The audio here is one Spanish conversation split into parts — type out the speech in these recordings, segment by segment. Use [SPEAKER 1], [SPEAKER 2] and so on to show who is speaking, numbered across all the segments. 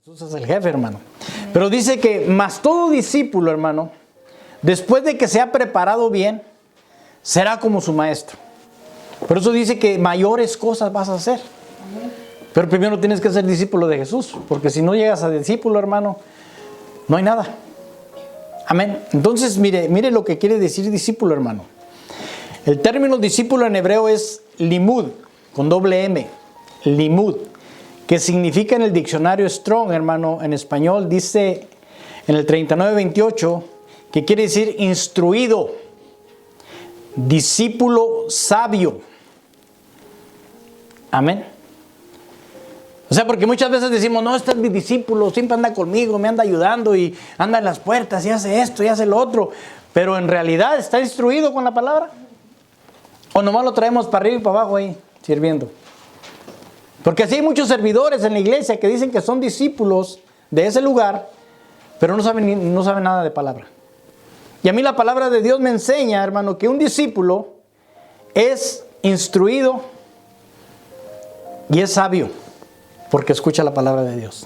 [SPEAKER 1] Jesús es el jefe, hermano. Pero dice que más todo discípulo, hermano, después de que se ha preparado bien, será como su maestro. Por eso dice que mayores cosas vas a hacer. Pero primero tienes que ser discípulo de Jesús, porque si no llegas a discípulo, hermano, no hay nada. Amén. Entonces, mire lo que quiere decir discípulo, hermano. El término discípulo en hebreo es limud, con doble M, limud, que significa en el diccionario Strong, hermano, en español, dice en el 3928, que quiere decir instruido, discípulo sabio. Amén. O sea, porque muchas veces decimos, no, este es mi discípulo, siempre anda conmigo, me anda ayudando y anda en las puertas y hace esto y hace lo otro. Pero en realidad, ¿está instruido con la palabra? ¿O nomás lo traemos para arriba y para abajo ahí, sirviendo? Porque así hay muchos servidores en la iglesia que dicen que son discípulos de ese lugar, pero no saben nada de palabra. Y a mí la palabra de Dios me enseña, hermano, que un discípulo es instruido y es sabio, porque escucha la palabra de Dios.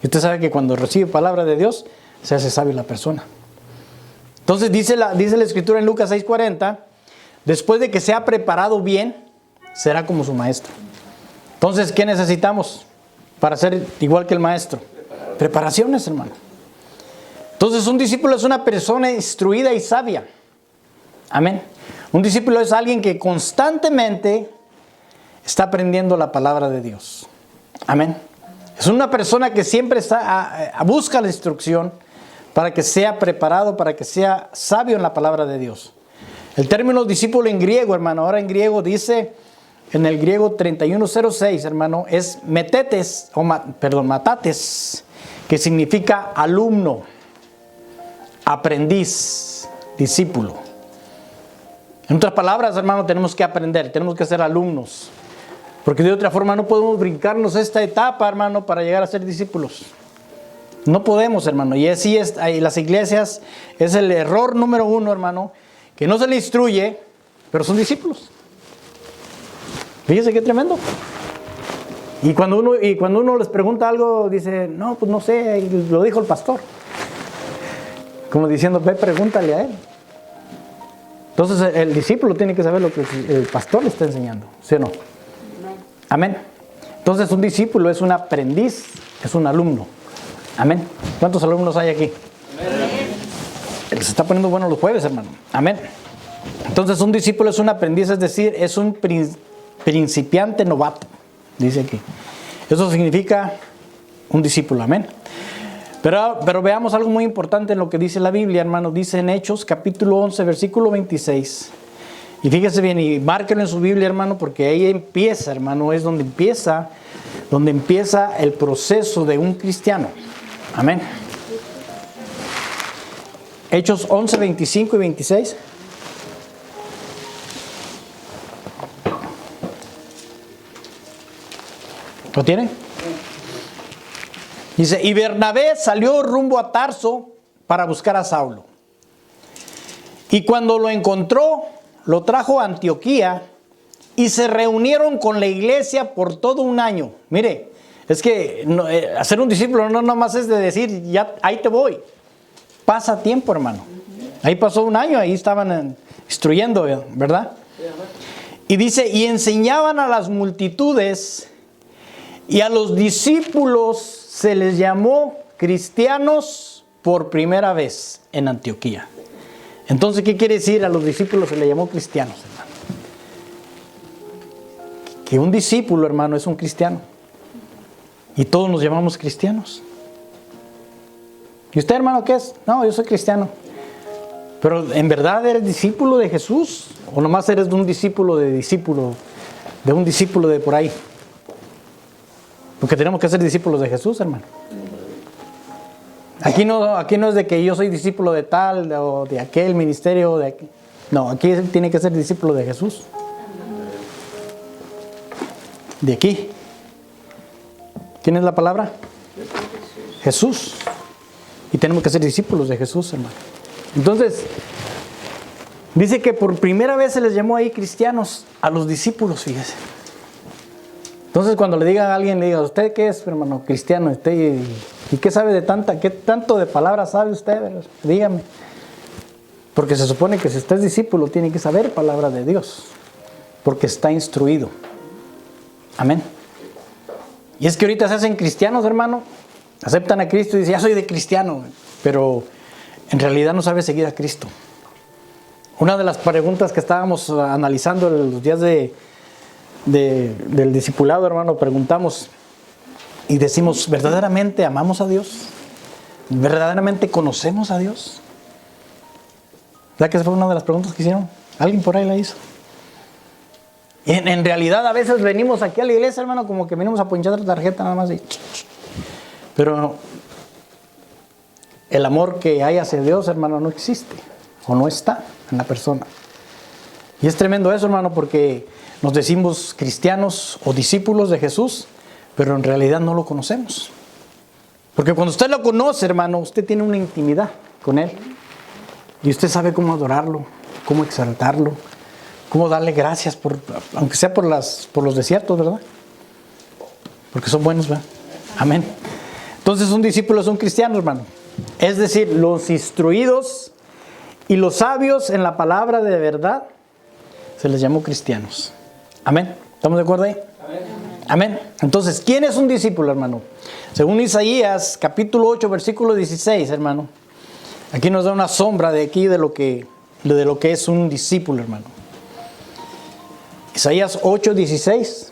[SPEAKER 1] Y usted sabe que cuando recibe palabra de Dios, se hace sabio la persona. Entonces dice la Escritura en Lucas 6:40, después de que se ha preparado bien, será como su maestro. Entonces, ¿qué necesitamos para ser igual que el maestro? Preparaciones, hermano. Entonces, un discípulo es una persona instruida y sabia. Amén. Un discípulo es alguien que constantemente está aprendiendo la palabra de Dios. Amén. Es una persona que siempre busca la instrucción para que sea preparado, para que sea sabio en la palabra de Dios. El término discípulo en griego, hermano, ahora en griego dice, en el griego 3106, hermano, es matates, que significa alumno, aprendiz, discípulo. En otras palabras, hermano, tenemos que aprender, tenemos que ser alumnos. Porque de otra forma no podemos brincarnos esta etapa, hermano, para llegar a ser discípulos. No podemos, hermano. Y así es, las iglesias es el error número 1, hermano, que no se le instruye, pero son discípulos. Fíjese qué tremendo. Y cuando uno les pregunta algo, dice, no, pues no sé, lo dijo el pastor. Como diciendo, ve, pregúntale a él. Entonces el discípulo tiene que saber lo que el pastor le está enseñando, ¿sí o no? Amén. Entonces un discípulo es un aprendiz, es un alumno. Amén. ¿Cuántos alumnos hay aquí? Amén. Se está poniendo bueno los jueves, hermano. Amén. Entonces un discípulo es un aprendiz, es decir, es un principiante novato, dice aquí. Eso significa un discípulo, amén. Pero veamos algo muy importante en lo que dice la Biblia, hermano. Dice en Hechos, capítulo 11, versículo 26. Y fíjese bien, y márquenlo en su Biblia, hermano, porque ahí empieza, hermano, es donde empieza el proceso de un cristiano. Amén. Hechos 11, 25 y 26. ¿Lo tienen? Dice, y Bernabé salió rumbo a Tarso para buscar a Saulo. Y cuando lo encontró, lo trajo a Antioquía y se reunieron con la iglesia por todo un año. Mire, es que hacer un discípulo no nomás es de decir, ya ahí te voy. Pasa tiempo, hermano. Ahí pasó un año, ahí estaban instruyendo, ¿verdad? Y dice, y enseñaban a las multitudes y a los discípulos se les llamó cristianos por primera vez en Antioquía. Entonces, ¿qué quiere decir? A los discípulos se les llamó cristianos, hermano. Que un discípulo, hermano, es un cristiano. Y todos nos llamamos cristianos. ¿Y usted, hermano, qué es? No, yo soy cristiano. Pero, ¿en verdad eres discípulo de Jesús? ¿O nomás eres de un discípulo de por ahí? Porque tenemos que ser discípulos de Jesús, hermano. Aquí no es de que yo soy discípulo de tal o de aquel ministerio. No, aquí tiene que ser discípulo de Jesús. De aquí. ¿Quién es la palabra? Jesús. Y tenemos que ser discípulos de Jesús, hermano. Entonces, dice que por primera vez se les llamó ahí cristianos a los discípulos, fíjese. Entonces, cuando le diga a alguien, le diga, ¿usted qué es, hermano? Cristiano. ¿Y qué sabe qué tanto de palabras sabe usted? Dígame. Porque se supone que si usted es discípulo tiene que saber palabra de Dios, porque está instruido. Amén. Y es que ahorita se hacen cristianos, hermano, aceptan a Cristo y dicen, ya soy de cristiano, pero en realidad no sabe seguir a Cristo. Una de las preguntas que estábamos analizando en los días del discipulado, hermano, preguntamos y decimos, ¿verdaderamente amamos a Dios? ¿Verdaderamente conocemos a Dios? ¿Verdad que esa fue una de las preguntas que hicieron? Alguien por ahí la hizo. Y en realidad a veces venimos aquí a la iglesia, hermano, como que venimos a ponchar la tarjeta nada más y... Pero el amor que hay hacia Dios, hermano, no existe o no está en la persona. Y es tremendo eso, hermano, porque nos decimos cristianos o discípulos de Jesús, pero en realidad no lo conocemos. Porque cuando usted lo conoce, hermano, usted tiene una intimidad con Él. Y usted sabe cómo adorarlo, cómo exaltarlo, cómo darle gracias, aunque sea por los desiertos, ¿verdad? Porque son buenos, ¿verdad? Amén. Entonces un discípulo es un cristiano, hermano. Es decir, los instruidos y los sabios en la palabra de verdad se les llamó cristianos. Amén. ¿Estamos de acuerdo ahí? Amén. Entonces, ¿quién es un discípulo, hermano? Según Isaías, capítulo 8, versículo 16, hermano. Aquí nos da una sombra de lo que es un discípulo, hermano. Isaías 8, 16.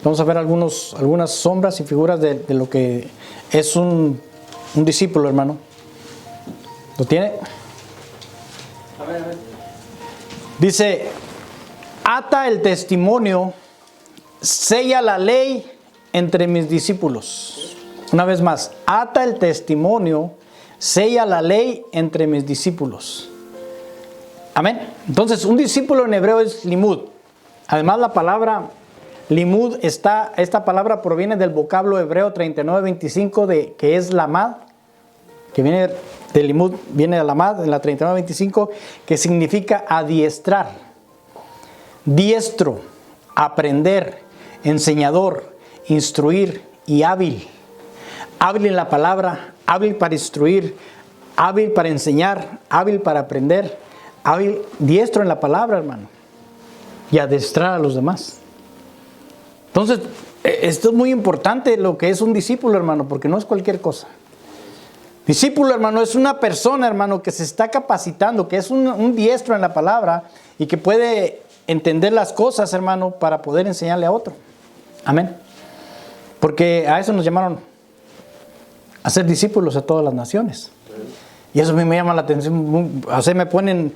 [SPEAKER 1] Vamos a ver algunas sombras y figuras de lo que es un discípulo, hermano. ¿Lo tiene? A ver. Dice, ata el testimonio, sella la ley entre mis discípulos. Una vez más, ata el testimonio, sella la ley entre mis discípulos. Amén. Entonces, un discípulo en hebreo es limud. Además, la palabra limud esta palabra proviene del vocablo hebreo 3925 que es lamad, que viene de limud, viene de lamad en la 3925, que significa adiestrar, diestro, aprender, enseñador, instruir y hábil. Hábil en la palabra, hábil para instruir, hábil para enseñar, hábil para aprender, hábil, diestro en la palabra, hermano, y adiestrar a los demás. Entonces, esto es muy importante lo que es un discípulo, hermano, porque no es cualquier cosa. Discípulo, hermano, es una persona, hermano, que se está capacitando, que es un diestro en la palabra y que puede entender las cosas, hermano, para poder enseñarle a otro. Amén. Porque a eso nos llamaron a ser discípulos de todas las naciones. Y eso a mí me llama la atención. O sea, me ponen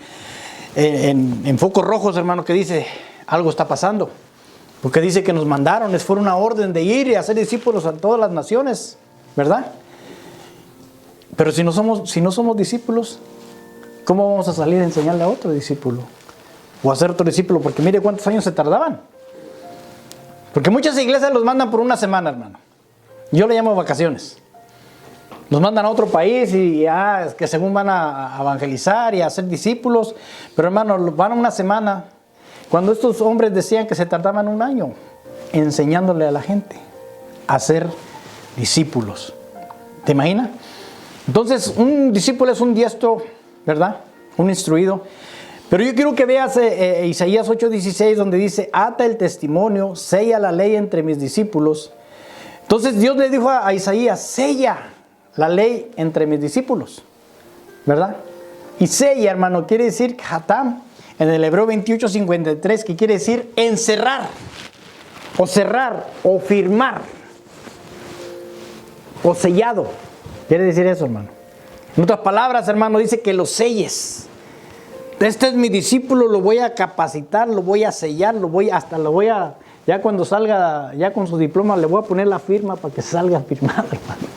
[SPEAKER 1] en focos rojos, hermano, que dice, algo está pasando. Porque dice que nos mandaron, les fue una orden de ir y hacer discípulos a todas las naciones, ¿verdad? Pero si no somos discípulos, ¿cómo vamos a salir a enseñarle a otro discípulo? O a hacer otro discípulo, porque mire cuántos años se tardaban. Porque muchas iglesias los mandan por una semana, hermano. Yo le llamo vacaciones. Los mandan a otro país y es que según van a evangelizar y a hacer discípulos. Pero hermano, van a una semana. Cuando estos hombres decían que se tardaban un año enseñándole a la gente a ser discípulos. ¿Te imaginas? Entonces, un discípulo es un diestro, ¿verdad? Un instruido. Pero yo quiero que veas Isaías 8:16, donde dice, ata el testimonio, sella la ley entre mis discípulos. Entonces Dios le dijo a Isaías, sella la ley entre mis discípulos, ¿verdad? Y sella, hermano, quiere decir hatam, en el hebreo 28:53, que quiere decir encerrar, o cerrar, o firmar, o sellado. Quiere decir eso, hermano. En otras palabras, hermano, dice que lo selles. Este es mi discípulo, lo voy a capacitar, lo voy a sellar, ya cuando salga, ya con su diploma, le voy a poner la firma para que salga firmado, hermano.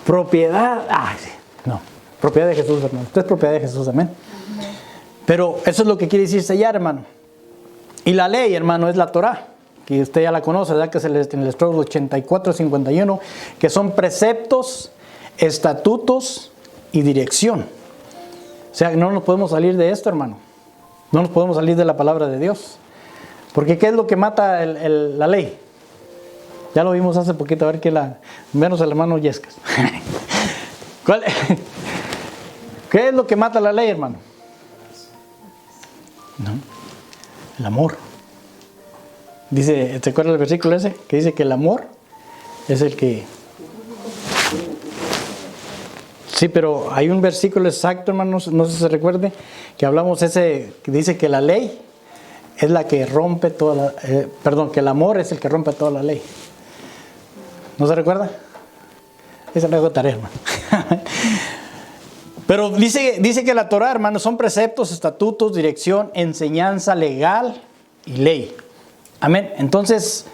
[SPEAKER 1] Propiedad, no, propiedad de Jesús, hermano. Usted es propiedad de Jesús, amén. Pero eso es lo que quiere decir sellar, hermano. Y la ley, hermano, es la Torah, que usted ya la conoce, ¿verdad? Que es en el Esdras 84:51, que son preceptos, estatutos y dirección. O sea, no nos podemos salir de esto, hermano. No nos podemos salir de la palabra de Dios. Porque ¿qué es lo que mata la ley? Ya lo vimos hace poquito, a ver menos el hermano Yescas. ¿Qué es lo que mata la ley, hermano? No, el amor. Dice, ¿te acuerdas del versículo ese? Que dice que el amor es el que... Sí, pero hay un versículo exacto, hermanos, no sé si se recuerde, que hablamos que dice que la ley es la que rompe toda la... que el amor es el que rompe toda la ley. ¿No se recuerda? Esa es la tarea, hermano. Pero dice que la Torah, hermano, son preceptos, estatutos, dirección, enseñanza legal y ley. Amén. Entonces,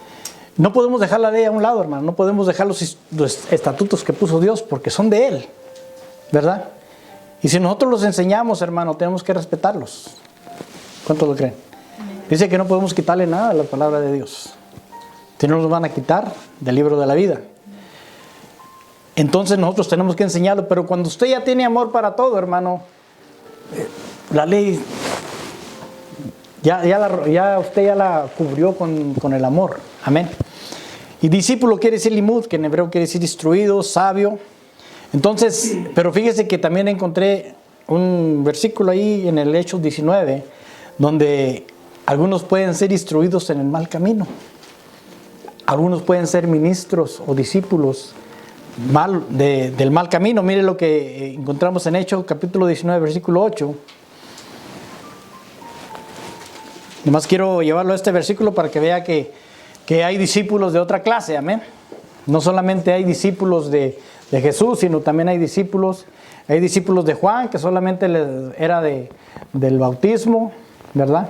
[SPEAKER 1] no podemos dejar la ley a un lado, hermano. No podemos dejar los estatutos que puso Dios porque son de Él. ¿Verdad? Y si nosotros los enseñamos, hermano, tenemos que respetarlos. ¿Cuántos lo creen? Dice que no podemos quitarle nada a la palabra de Dios. Si no nos van a quitar del libro de la vida. Entonces nosotros tenemos que enseñarlo. Pero cuando usted ya tiene amor para todo, hermano, la ley usted ya la cubrió con el amor. Amén. Y discípulo quiere decir limud, que en hebreo quiere decir instruido, sabio. Entonces, pero fíjese que también encontré un versículo ahí en el Hechos 19, donde algunos pueden ser instruidos en el mal camino. Algunos pueden ser ministros o discípulos del mal camino. Mire lo que encontramos en Hechos capítulo 19, versículo 8. Nomás quiero llevarlo a este versículo para que vea que hay discípulos de otra clase, amén. No solamente hay discípulos de Jesús, sino también hay discípulos de Juan, que solamente era del bautismo, ¿verdad?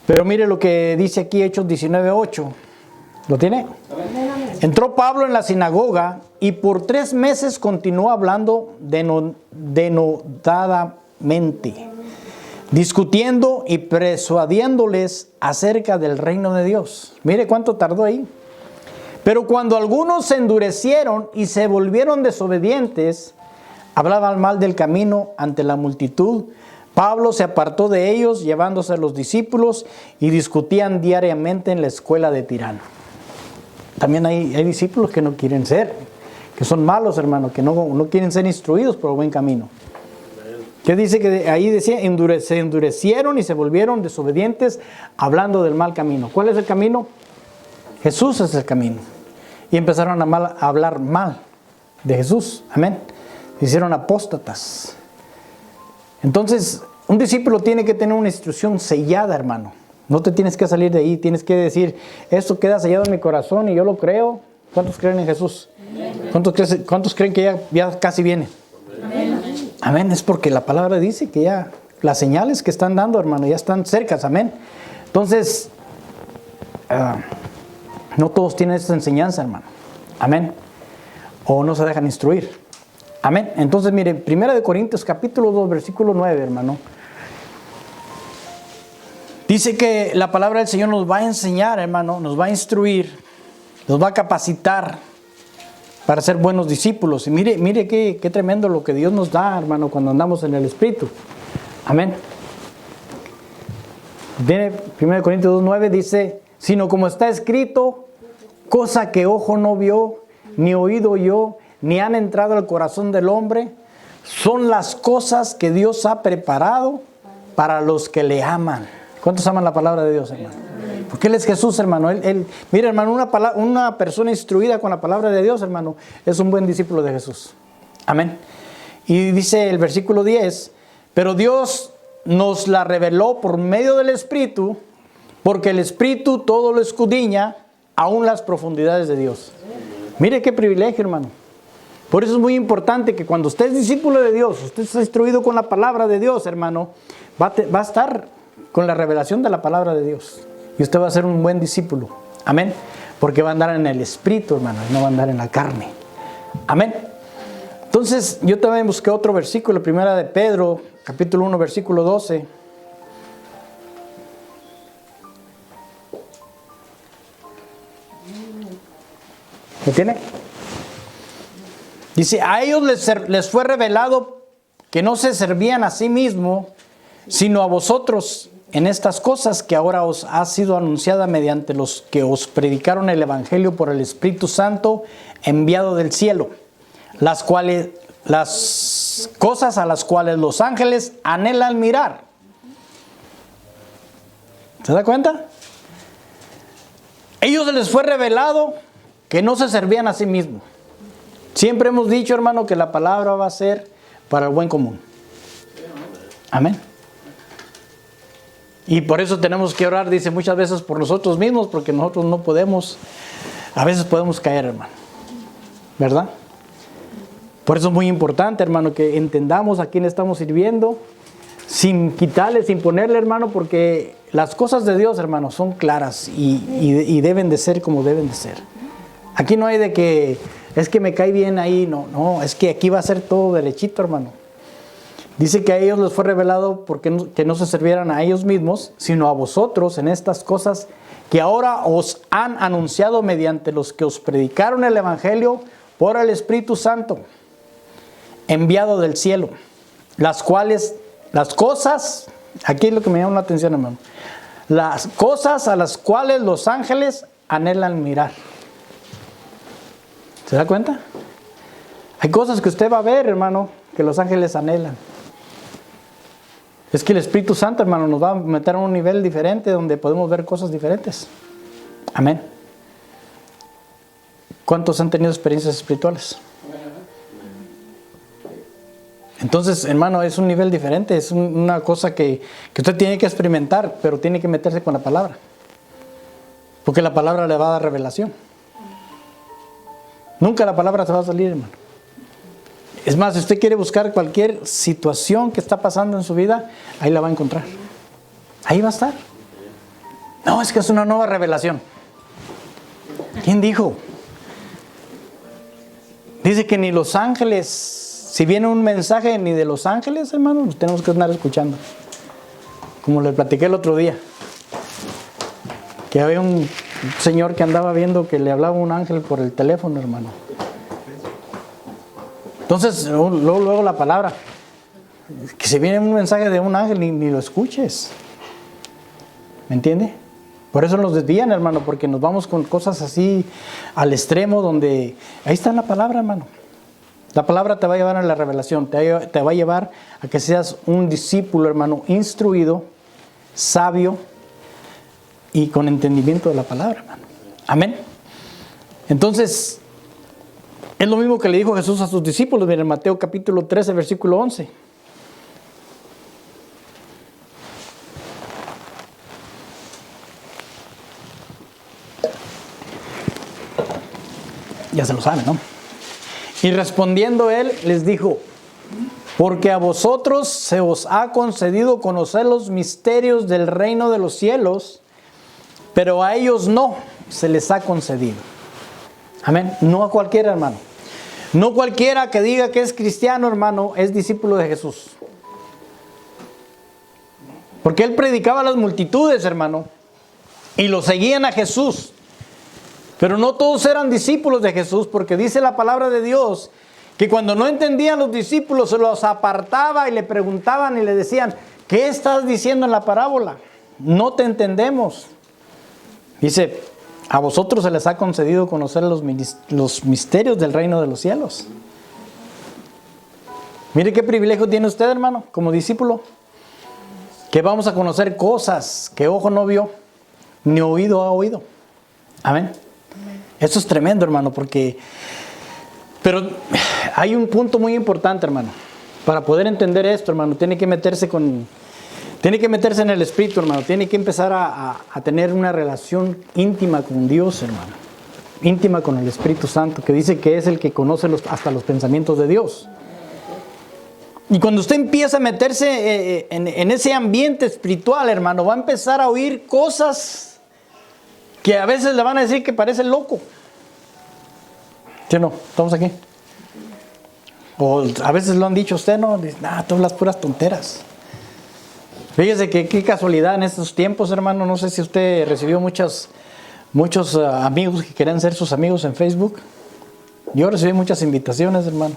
[SPEAKER 1] Pero mire lo que dice aquí Hechos 19:8. ¿Lo tiene? Entró Pablo en la sinagoga y por 3 meses continuó hablando denodadamente, discutiendo y persuadiéndoles acerca del reino de Dios. Mire cuánto tardó ahí. Pero cuando algunos se endurecieron y se volvieron desobedientes, hablaban mal del camino ante la multitud, Pablo se apartó de ellos, llevándose a los discípulos, y discutían diariamente en la escuela de Tirano. También hay discípulos que no quieren ser, que son malos, hermano, que no quieren ser instruidos por el buen camino. ¿Qué dice? Que ahí decía, se endurecieron y se volvieron desobedientes, hablando del mal camino. ¿Cuál es el camino? Jesús es el camino. Y empezaron a hablar mal de Jesús. Amén. Se hicieron apóstatas. Entonces, un discípulo tiene que tener una instrucción sellada, hermano. No te tienes que salir de ahí. Tienes que decir, esto queda sellado en mi corazón y yo lo creo. ¿Cuántos creen en Jesús? ¿Cuántos creen que ya casi viene? Amén. Amén. Es porque la palabra dice que ya las señales que están dando, hermano, ya están cercas. Amén. Entonces, no todos tienen esta enseñanza, hermano. Amén. O no se dejan instruir. Amén. Entonces, mire, 1 Corintios capítulo 2, versículo 9, hermano. Dice que la palabra del Señor nos va a enseñar, hermano, nos va a instruir, nos va a capacitar para ser buenos discípulos. Y mire qué tremendo lo que Dios nos da, hermano, cuando andamos en el Espíritu. Amén. Viene 1 Corintios 2, 9, dice, sino como está escrito, cosa que ojo no vio, ni oído oyó, ni han entrado al corazón del hombre, son las cosas que Dios ha preparado para los que le aman. ¿Cuántos aman la palabra de Dios, hermano? Porque Él es Jesús, hermano. Mira, hermano, una persona instruida con la palabra de Dios, hermano, es un buen discípulo de Jesús. Amén. Y dice el versículo 10, pero Dios nos la reveló por medio del Espíritu, porque el Espíritu todo lo escudriña, aún las profundidades de Dios. Mire qué privilegio, hermano. Por eso es muy importante que cuando usted es discípulo de Dios, usted está instruido con la palabra de Dios, hermano, va a estar con la revelación de la palabra de Dios. Y usted va a ser un buen discípulo. Amén. Porque va a andar en el Espíritu, hermano, y no va a andar en la carne. Amén. Entonces, yo también busqué otro versículo, 1 de Pedro, capítulo 1, versículo 12. ¿Lo tiene? Dice, a ellos les fue revelado que no se servían a sí mismos, sino a vosotros, en estas cosas que ahora os ha sido anunciada mediante los que os predicaron el Evangelio por el Espíritu Santo enviado del cielo, las cosas a las cuales los ángeles anhelan mirar. ¿Se da cuenta? Ellos se les fue revelado que no se servían a sí mismos. Siempre hemos dicho, hermano, que la palabra va a ser para el buen común. Amén. Y por eso tenemos que orar, dice, muchas veces por nosotros mismos, porque nosotros no podemos, a veces podemos caer, hermano. ¿Verdad? Por eso es muy importante, hermano, que entendamos a quién estamos sirviendo, sin quitarle, sin ponerle, hermano, porque las cosas de Dios, hermano, son claras y deben de ser como deben de ser. Aquí no hay de que, es que me cae bien ahí, no, es que aquí va a ser todo derechito, hermano. Dice que a ellos les fue revelado que no se sirvieran a ellos mismos, sino a vosotros en estas cosas que ahora os han anunciado mediante los que os predicaron el Evangelio por el Espíritu Santo, enviado del cielo, las cosas, aquí es lo que me llama la atención, hermano, las cosas a las cuales los ángeles anhelan mirar. ¿Se da cuenta? Hay cosas que usted va a ver, hermano, que los ángeles anhelan. Es que el Espíritu Santo, hermano, nos va a meter a un nivel diferente donde podemos ver cosas diferentes. Amén. ¿Cuántos han tenido experiencias espirituales? Entonces, hermano, es un nivel diferente, es una cosa que usted tiene que experimentar, pero tiene que meterse con la palabra. Porque la palabra le va a dar revelación. Nunca la palabra se va a salir, hermano. Es más, si usted quiere buscar cualquier situación que está pasando en su vida, ahí la va a encontrar. Ahí va a estar. No, es que es una nueva revelación. ¿Quién dijo? Dice que ni los ángeles, si viene un mensaje ni de los ángeles, hermano, los tenemos que andar escuchando. Como les platiqué el otro día. Que había un señor que andaba viendo que le hablaba un ángel por el teléfono, hermano. Entonces, luego la palabra, que si viene un mensaje de un ángel, ni lo escuches. ¿Me entiende? Por eso nos desvían, hermano, porque nos vamos con cosas así al extremo donde... Ahí está la palabra, hermano. La palabra te va a llevar a la revelación, te va a llevar a que seas un discípulo, hermano, instruido, sabio y con entendimiento de la palabra, hermano. Amén. Entonces... es lo mismo que le dijo Jesús a sus discípulos, miren, en Mateo capítulo 13, versículo 11. Ya se lo saben, ¿no? Y respondiendo él, les dijo, porque a vosotros se os ha concedido conocer los misterios del reino de los cielos, pero a ellos no se les ha concedido. Amén. No a cualquiera, hermano. No cualquiera que diga que es cristiano, hermano, es discípulo de Jesús. Porque él predicaba a las multitudes, hermano, y lo seguían a Jesús. Pero no todos eran discípulos de Jesús, porque dice la palabra de Dios que cuando no entendían los discípulos se los apartaba y le preguntaban y le decían, ¿qué estás diciendo en la parábola? No te entendemos. Dice, a vosotros se les ha concedido conocer los misterios del reino de los cielos. Mire qué privilegio tiene usted, hermano, como discípulo. Que vamos a conocer cosas que ojo no vio, ni oído ha oído. Amén. Eso es tremendo, hermano, porque... Pero hay un punto muy importante, hermano. Para poder entender esto, hermano, tiene que meterse en el Espíritu, hermano. Tiene que empezar a tener una relación íntima con Dios, hermano. Íntima con el Espíritu Santo, que dice que es el que conoce hasta los pensamientos de Dios. Y cuando usted empieza a meterse en ese ambiente espiritual, hermano, va a empezar a oír cosas que a veces le van a decir que parece loco. ¿Sí o no? ¿Estamos aquí? O a veces lo han dicho a usted, ¿no? Dice, tú hablas puras tonteras. Fíjese que qué casualidad en estos tiempos, hermano. No sé si usted recibió muchos amigos que querían ser sus amigos en Facebook. Yo recibí muchas invitaciones, hermano.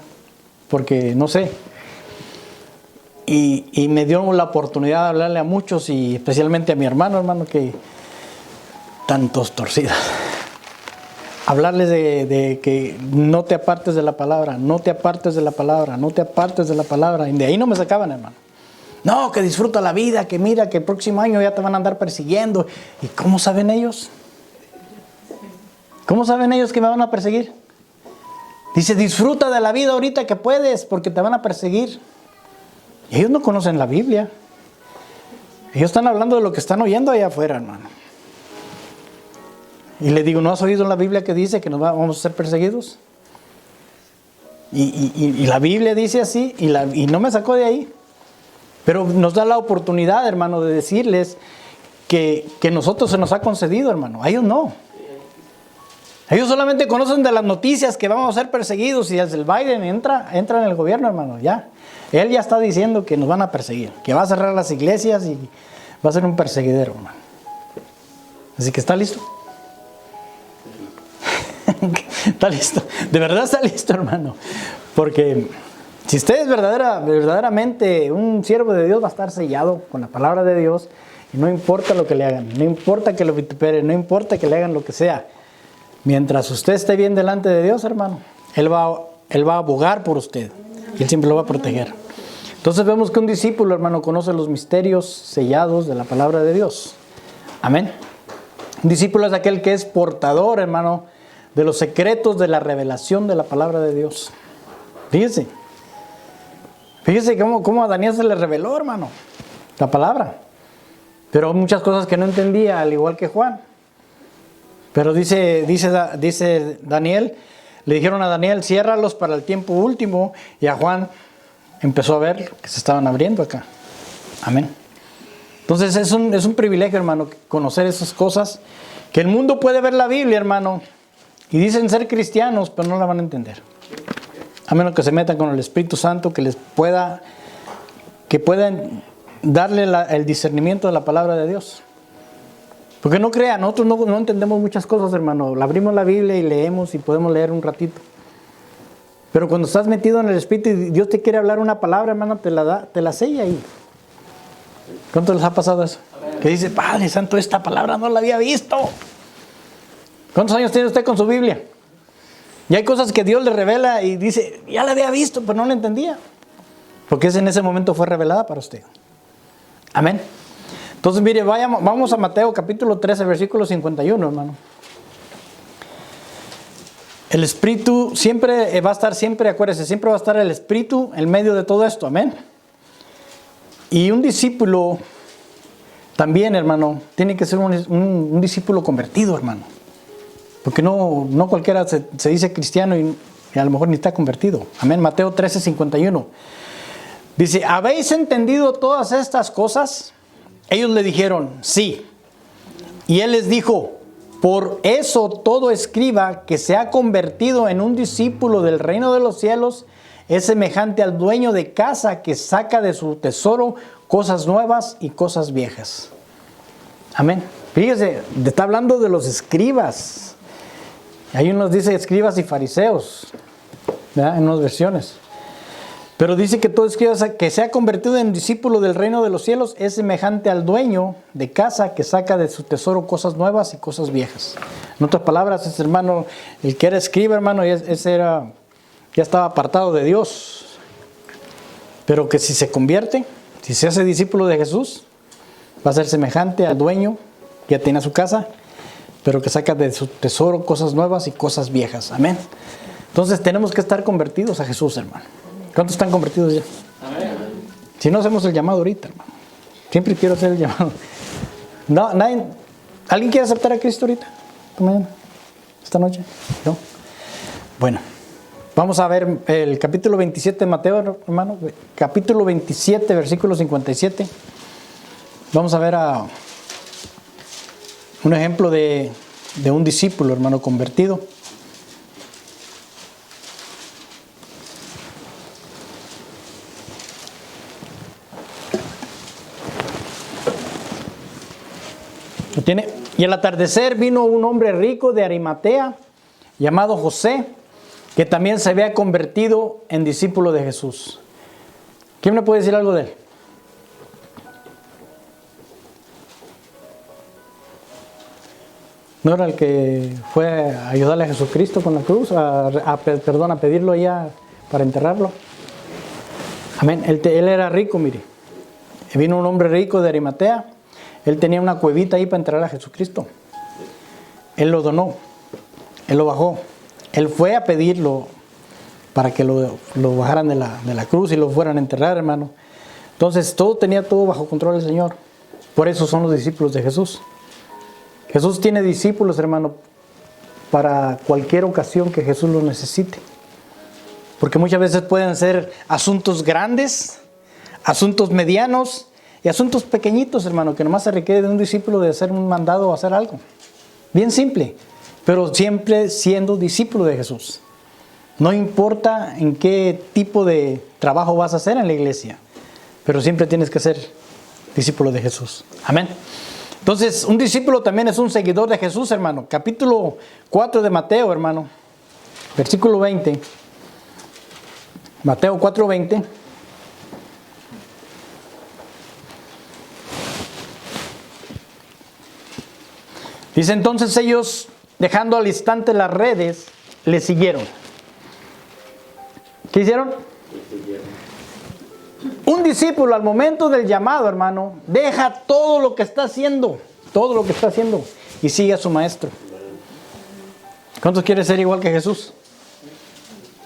[SPEAKER 1] Porque, no sé. y me dio la oportunidad de hablarle a muchos y especialmente a mi hermano, que tantos torcidas. Hablarles de que no te apartes de la palabra, no te apartes de la palabra, no te apartes de la palabra. Y de ahí no me sacaban, hermano. No, que disfruta la vida, que mira que el próximo año ya te van a andar persiguiendo. ¿Y cómo saben ellos? ¿Cómo saben ellos que me van a perseguir? Dice, disfruta de la vida ahorita que puedes, porque te van a perseguir. Y ellos no conocen la Biblia. Ellos están hablando de lo que están oyendo allá afuera, hermano. Y le digo, ¿no has oído en la Biblia que dice que nos vamos a ser perseguidos? Y la Biblia dice así, y no me sacó de ahí. Pero nos da la oportunidad, hermano, de decirles que nosotros se nos ha concedido, hermano. A ellos no. Ellos solamente conocen de las noticias que vamos a ser perseguidos. Y desde el Biden entra en el gobierno, hermano, ya. Él ya está diciendo que nos van a perseguir, que va a cerrar las iglesias y va a ser un perseguidero, hermano. Así que ¿está listo? Está listo, de verdad está listo, hermano, porque si usted es verdaderamente un siervo de Dios, va a estar sellado con la palabra de Dios y no importa lo que le hagan, no importa que lo vituperen, no importa que le hagan lo que sea, mientras usted esté bien delante de Dios, hermano, Él va a abogar por usted y Él siempre lo va a proteger. Entonces vemos que un discípulo, hermano, conoce los misterios sellados de la palabra de Dios. Amén. Un discípulo es aquel que es portador, hermano, de los secretos de la revelación de la palabra de Dios. Fíjese cómo a Daniel se le reveló, hermano, la palabra. Pero muchas cosas que no entendía, al igual que Juan. Pero dice Daniel, le dijeron a Daniel, ciérralos para el tiempo último. Y a Juan empezó a ver que se estaban abriendo acá. Amén. Entonces es un privilegio, hermano, conocer esas cosas. Que el mundo puede ver la Biblia, hermano, y dicen ser cristianos, pero no la van a entender. A menos que se metan con el Espíritu Santo, que puedan darle el discernimiento de la palabra de Dios. Porque no crean, nosotros no entendemos muchas cosas, hermano. Abrimos la Biblia y leemos y podemos leer un ratito. Pero cuando estás metido en el Espíritu y Dios te quiere hablar una palabra, hermano, te la sella ahí. ¿Cuánto les ha pasado eso? Que dice, Padre Santo, esta palabra no la había visto. ¿Cuántos años tiene usted con su Biblia? Y hay cosas que Dios le revela y dice, ya la había visto, pero no la entendía. Porque en ese momento fue revelada para usted. Amén. Entonces, mire, vamos a Mateo capítulo 13, versículo 51, hermano. El Espíritu siempre va a estar, acuérdese, siempre va a estar el Espíritu en medio de todo esto. Amén. Y un discípulo también, hermano, tiene que ser un discípulo convertido, hermano. Porque no cualquiera se dice cristiano y a lo mejor ni está convertido. Amén. Mateo 13, 51. Dice, ¿habéis entendido todas estas cosas? Ellos le dijeron, sí. Y él les dijo, por eso todo escriba que se ha convertido en un discípulo del reino de los cielos es semejante al dueño de casa que saca de su tesoro cosas nuevas y cosas viejas. Amén. Fíjese, está hablando de los escribas. Hay unos dice escribas y fariseos, ¿verdad? En unas versiones. Pero dice que todo escriba que se ha convertido en discípulo del reino de los cielos es semejante al dueño de casa que saca de su tesoro cosas nuevas y cosas viejas. En otras palabras, ese hermano, el que era escriba, hermano, ya estaba apartado de Dios. Pero que si se convierte, si se hace discípulo de Jesús, va a ser semejante al dueño que ya tiene su casa, pero que saca de su tesoro cosas nuevas y cosas viejas. Amén. Entonces tenemos que estar convertidos a Jesús, hermano. ¿Cuántos están convertidos ya? Amén. Si no hacemos el llamado ahorita, hermano. Siempre quiero hacer el llamado. No, nadie. ¿Alguien quiere aceptar a Cristo ahorita? Mañana. ¿Esta noche? ¿No? Bueno. Vamos a ver el capítulo 27 de Mateo, hermano. Capítulo 27, versículo 57. Vamos a ver un ejemplo de un discípulo, hermano, convertido. ¿Lo tiene? Y al atardecer vino un hombre rico de Arimatea, llamado José, que también se había convertido en discípulo de Jesús. ¿Quién me puede decir algo de él? ¿No era el que fue a ayudarle a Jesucristo con la cruz? A pedirlo ya para enterrarlo. Amén. Él era rico, mire. Vino un hombre rico de Arimatea. Él tenía una cuevita ahí para enterrar a Jesucristo. Él lo donó. Él lo bajó. Él fue a pedirlo para que lo bajaran de la cruz y lo fueran a enterrar, hermano. Entonces, tenía todo bajo control el Señor. Por eso son los discípulos de Jesús. Jesús tiene discípulos, hermano, para cualquier ocasión que Jesús lo necesite. Porque muchas veces pueden ser asuntos grandes, asuntos medianos y asuntos pequeñitos, hermano, que nomás se requiere de un discípulo de hacer un mandado o hacer algo. Bien simple, pero siempre siendo discípulo de Jesús. No importa en qué tipo de trabajo vas a hacer en la iglesia, pero siempre tienes que ser discípulo de Jesús. Amén. Entonces, un discípulo también es un seguidor de Jesús, hermano. Capítulo 4 de Mateo, hermano. Versículo 20. Mateo 4:20. Dice: entonces ellos, dejando al instante las redes, le siguieron. ¿Qué hicieron? Un discípulo al momento del llamado, hermano, deja todo lo que está haciendo, y sigue a su maestro. ¿Cuántos quieren ser igual que Jesús?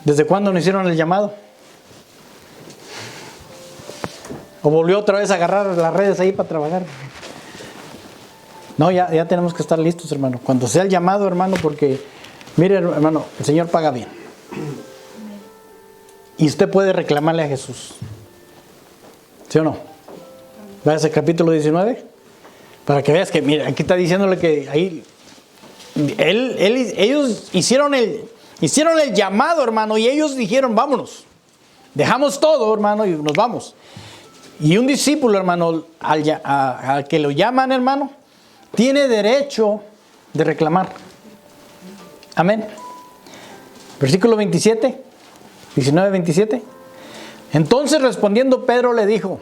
[SPEAKER 1] ¿Desde cuándo no hicieron el llamado? ¿O volvió otra vez a agarrar las redes ahí para trabajar? No, ya tenemos que estar listos, hermano. Cuando sea el llamado, hermano, porque, mire, hermano, el Señor paga bien. Y usted puede reclamarle a Jesús. ¿Sí o no? Veas el capítulo 19. Para que veas que, mira, aquí está diciéndole que ahí ellos hicieron el llamado, hermano, y ellos dijeron: vámonos. Dejamos todo, hermano, y nos vamos. Y un discípulo, hermano, al que lo llaman, hermano, tiene derecho de reclamar. Amén. Versículo 27, 19-27. Entonces respondiendo Pedro le dijo: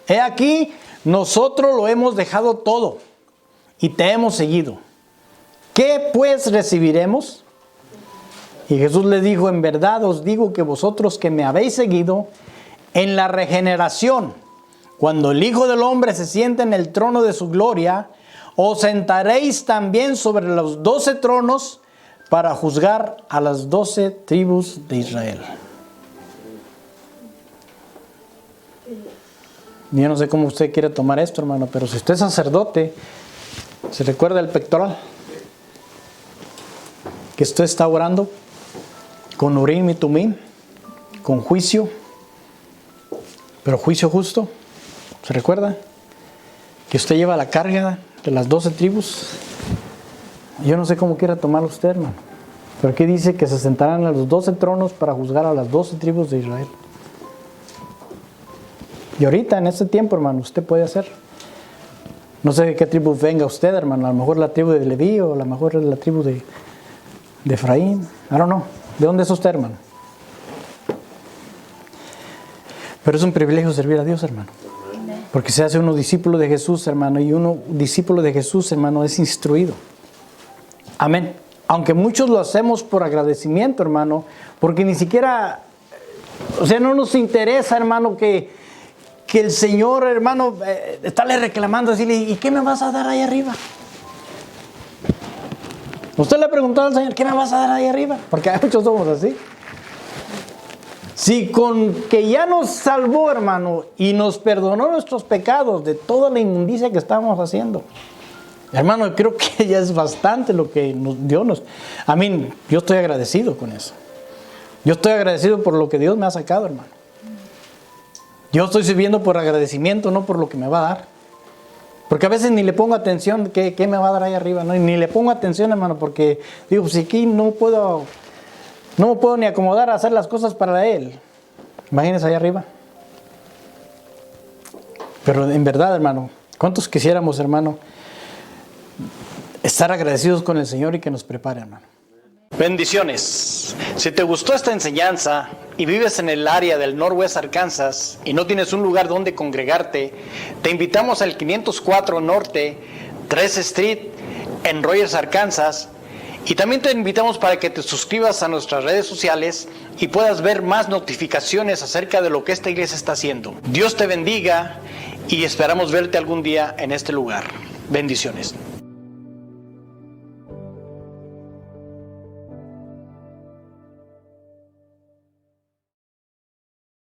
[SPEAKER 1] he aquí, nosotros lo hemos dejado todo y te hemos seguido. ¿Qué pues recibiremos? Y Jesús le dijo: en verdad os digo que vosotros que me habéis seguido, en la regeneración, cuando el Hijo del Hombre se siente en el trono de su gloria, os sentaréis también sobre los 12 tronos para juzgar a las 12 tribus de Israel. Yo no sé cómo usted quiere tomar esto, hermano, pero si usted es sacerdote, ¿se recuerda el pectoral? Que usted está orando con Urim y Tumim, con juicio, pero juicio justo. ¿Se recuerda? Que usted lleva la carga de las 12 tribus. Yo no sé cómo quiera tomarlo usted, hermano, pero aquí dice que se sentarán a los 12 tronos para juzgar a las 12 tribus de Israel. Y ahorita, en este tiempo, hermano, usted puede hacer. No sé de qué tribu venga usted, hermano. A lo mejor la tribu de Leví, o a lo mejor es la tribu de Efraín. I don't know. ¿De dónde es usted, hermano? Pero es un privilegio servir a Dios, hermano. Porque se hace uno discípulo de Jesús, hermano. Y uno discípulo de Jesús, hermano, es instruido. Amén. Aunque muchos lo hacemos por agradecimiento, hermano. Porque ni siquiera, no nos interesa, hermano, que el Señor, hermano, estarle reclamando, decirle: ¿y qué me vas a dar ahí arriba? Usted le ha preguntado al Señor: ¿qué me vas a dar ahí arriba? Porque muchos somos así. Si con que ya nos salvó, hermano, y nos perdonó nuestros pecados de toda la inmundicia que estábamos haciendo, hermano, creo que ya es bastante lo que Dios nos... yo estoy agradecido con eso. Yo estoy agradecido por lo que Dios me ha sacado, hermano. Yo estoy sirviendo por agradecimiento, no por lo que me va a dar. Porque a veces ni le pongo atención qué me va a dar ahí arriba, ¿no? Y ni le pongo atención, hermano, porque digo, pues aquí no me puedo ni acomodar a hacer las cosas para Él. Imagínense ahí arriba. Pero en verdad, hermano, ¿cuántos quisiéramos, hermano, estar agradecidos con el Señor y que nos prepare, hermano? Bendiciones. Si te gustó esta enseñanza y vives en el área del Northwest Arkansas y no tienes un lugar donde congregarte, te invitamos al 504 Norte 3 Street en Rogers, Arkansas. Y también te invitamos para que te suscribas a nuestras redes sociales y puedas ver más notificaciones acerca de lo que esta iglesia está haciendo. Dios te bendiga y esperamos verte algún día en este lugar. Bendiciones.